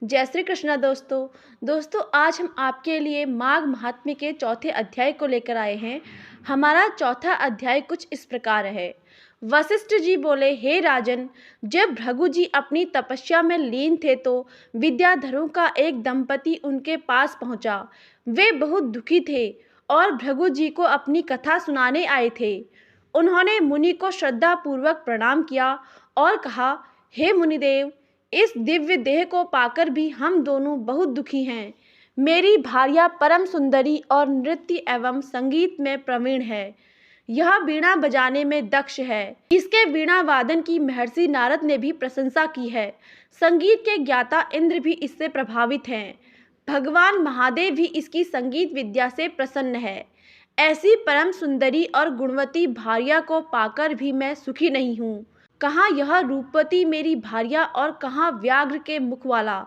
जय श्री कृष्णा दोस्तों आज हम आपके लिए माघ महात्म्य के चौथे अध्याय को लेकर आए हैं। हमारा चौथा अध्याय कुछ इस प्रकार है। वशिष्ठ जी बोले, हे राजन, जब भृगु जी अपनी तपस्या में लीन थे तो विद्याधरों का एक दंपति उनके पास पहुंचा। वे बहुत दुखी थे और भृगु जी को अपनी कथा सुनाने आए थे। उन्होंने मुनि को श्रद्धा पूर्वक प्रणाम किया और कहा, हे मुनिदेव, इस दिव्य देह को पाकर भी हम दोनों बहुत दुखी हैं। मेरी भार्या परम सुंदरी और नृत्य एवं संगीत में प्रवीण है। यह वीणा बजाने में दक्ष है। इसके वीणा वादन की महर्षि नारद ने भी प्रशंसा की है। संगीत के ज्ञाता इंद्र भी इससे प्रभावित हैं। भगवान महादेव भी इसकी संगीत विद्या से प्रसन्न है। ऐसी परम सुंदरी और गुणवती भार्या को पाकर भी मैं सुखी नहीं हूँ। कहाँ यह रूपवती मेरी भार्या और कहाँ व्याघ्र के मुख वाला।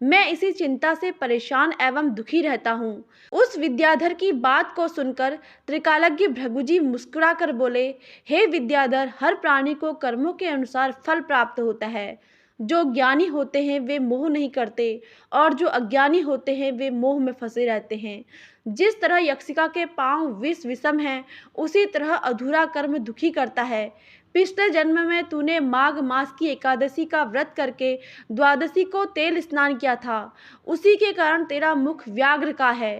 मैं इसी चिंता से परेशान एवं दुखी रहता हूँ। उस विद्याधर की बात को सुनकर त्रिकालज्ञ भृगुजी मुस्कुरा कर बोले, हे विद्याधर, हर प्राणी को कर्मों के अनुसार फल प्राप्त होता है। जो ज्ञानी होते हैं वे मोह नहीं करते और जो अज्ञानी होते हैं वे मोह में फंसे रहते हैं। जिस तरह यक्षिका के पांव विष विषम हैं, उसी तरह अधूरा कर्म दुखी करता है। पिछले जन्म में तूने माघ मास की एकादशी का व्रत करके द्वादशी को तेल स्नान किया था। उसी के कारण तेरा मुख व्याघ्र का है।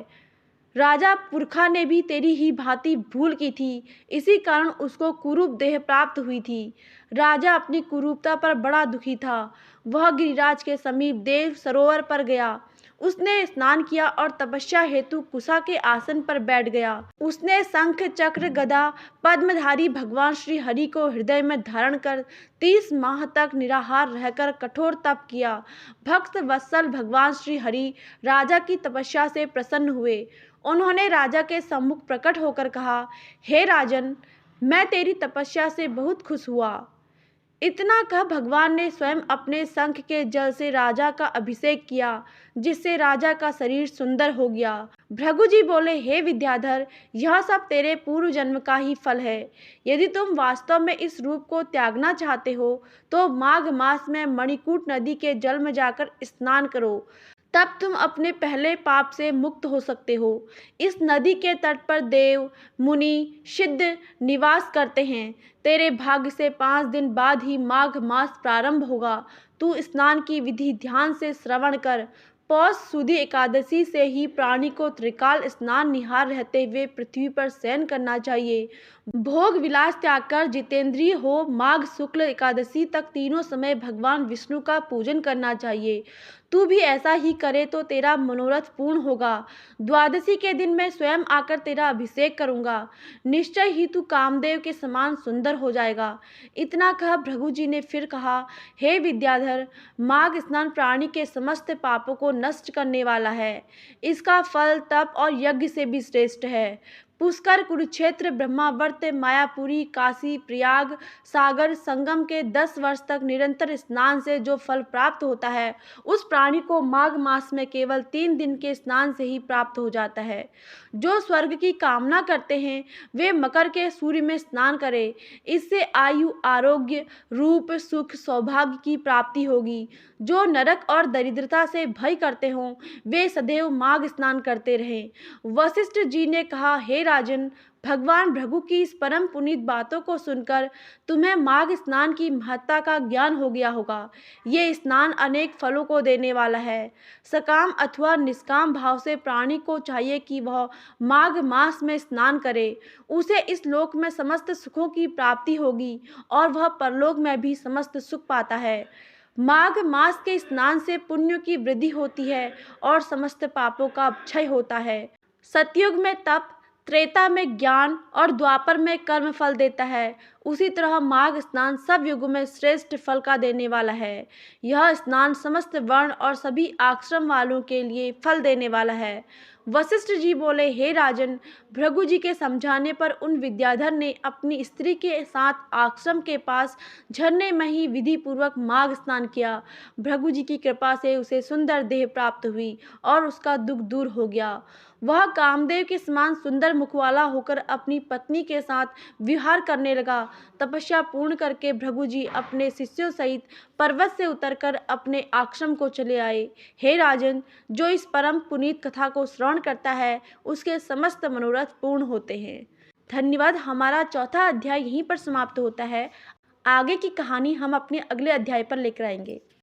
राजा पुरखा ने भी तेरी ही भांति भूल की थी, इसी कारण उसको कुरूप देह प्राप्त हुई थी। राजा अपनी कुरूपता पर बड़ा दुखी था। वह गिरिराज के समीप देव सरोवर पर गया। उसने स्नान किया और तपस्या हेतु कुशा के आसन पर बैठ गया। उसने शंख चक्र गदा पद्मधारी भगवान श्री हरि को हृदय में धारण कर 30 माह तक निराहार रहकर कठोर तप किया। भक्त वत्सल भगवान श्री हरि राजा की तपस्या से प्रसन्न हुए। उन्होंने राजा के सम्मुख प्रकट होकर कहा, हे राजन, मैं तेरी तपस्या से बहुत खुश हुआ। इतना कह भगवान ने स्वयं अपने शंख के जल से राजा का अभिषेक किया, जिससे राजा का शरीर सुंदर हो गया। भृगु जी बोले, हे विद्याधर, यह सब तेरे पूर्व जन्म का ही फल है। यदि तुम वास्तव में इस रूप को त्यागना चाहते हो तो माघ मास में मणिकूट नदी के जल में जाकर स्नान करो। तब तुम अपने पहले पाप से मुक्त हो सकते हो। इस नदी के तट पर देव, मुनि, सिद्ध निवास करते हैं। तेरे भाग्य से 5 दिन बाद ही माघ मास प्रारंभ होगा। तू स्नान की विधि ध्यान से श्रवण कर। पौष शुद्ध एकादशी से ही प्राणी को त्रिकाल स्नान निहार रहते हुए पृथ्वी पर शयन करना चाहिए। भोग विलास त्याग कर जितेंद्रिय हो माघ शुक्ल एकादशी तक तीनों समय भगवान विष्णु का पूजन करना चाहिए। तू भी ऐसा ही करे तो तेरा मनोरथ पूर्ण होगा। द्वादशी के दिन मैं स्वयं आकर तेरा अभिषेक करूंगा। निश्चय ही तू कामदेव के समान सुंदर हो जाएगा। इतना कह भृगु जी ने फिर कहा, हे विद्याधर, माघ स्नान प्राणी के समस्त पापों को नष्ट करने वाला है। इसका फल तप और यज्ञ से भी श्रेष्ठ है। पुष्कर, कुरुक्षेत्र, ब्रह्मावर्त, मायापुरी, काशी, प्रयाग, सागर संगम के 10 वर्ष तक निरंतर स्नान से जो फल प्राप्त होता है, उस प्राणी को माघ मास में केवल 3 दिन के स्नान से ही प्राप्त हो जाता है। जो स्वर्ग की कामना करते हैं वे मकर के सूर्य में स्नान करें। इससे आयु, आरोग्य, रूप, सुख, सौभाग्य की प्राप्ति होगी। जो नरक और दरिद्रता से भय करते हों वे सदैव माघ स्नान करते रहें। वशिष्ठ जी ने कहा, हे राजन, भगवान भृगु की इस परम पुनीत बातों को सुनकर तुम्हें माघ स्नान की महत्ता का ज्ञान हो गया होगा। ये स्नान अनेक फलों को देने वाला है। सकाम अथवा निष्काम भाव से प्राणी को चाहिए कि वह माघ मास में स्नान करे। उसे इस लोक में समस्त सुखों की प्राप्ति होगी और वह परलोक में भी समस्त सुख पाता है। माघ मास के स्नान से पुण्य की वृद्धि होती है और समस्त पापों का क्षय होता है। सतयुग में तप, त्रेता में ज्ञान और द्वापर में कर्म फल देता है। उसी तरह माघ स्नान सब युगों में श्रेष्ठ फल का देने वाला है। यह स्नान समस्त वर्ण और सभी आश्रम वालों के लिए फल देने वाला है। वशिष्ठ जी बोले, हे राजन, भृगु जी के समझाने पर उन विद्याधर ने अपनी स्त्री के साथ आश्रम के पास झरने में ही विधि पूर्वक माघ स्नान किया। भृगु जी की कृपा से उसे सुंदर देह प्राप्त हुई और उसका दुख दूर हो गया। वह कामदेव के समान सुंदर मुख वाला होकर अपनी पत्नी के साथ विहार करने लगा। तपस्या पूर्ण करके भृगु जी अपने शिष्यों सहित पर्वत से उतरकर अपने आश्रम को चले आए। हे राजन, जो इस परम पुनीत कथा को श्रवण करता है उसके समस्त मनोरथ पूर्ण होते हैं। धन्यवाद। हमारा चौथा अध्याय यहीं पर समाप्त होता है। आगे की कहानी हम अपने अगले अध्याय पर लेकर आएंगे।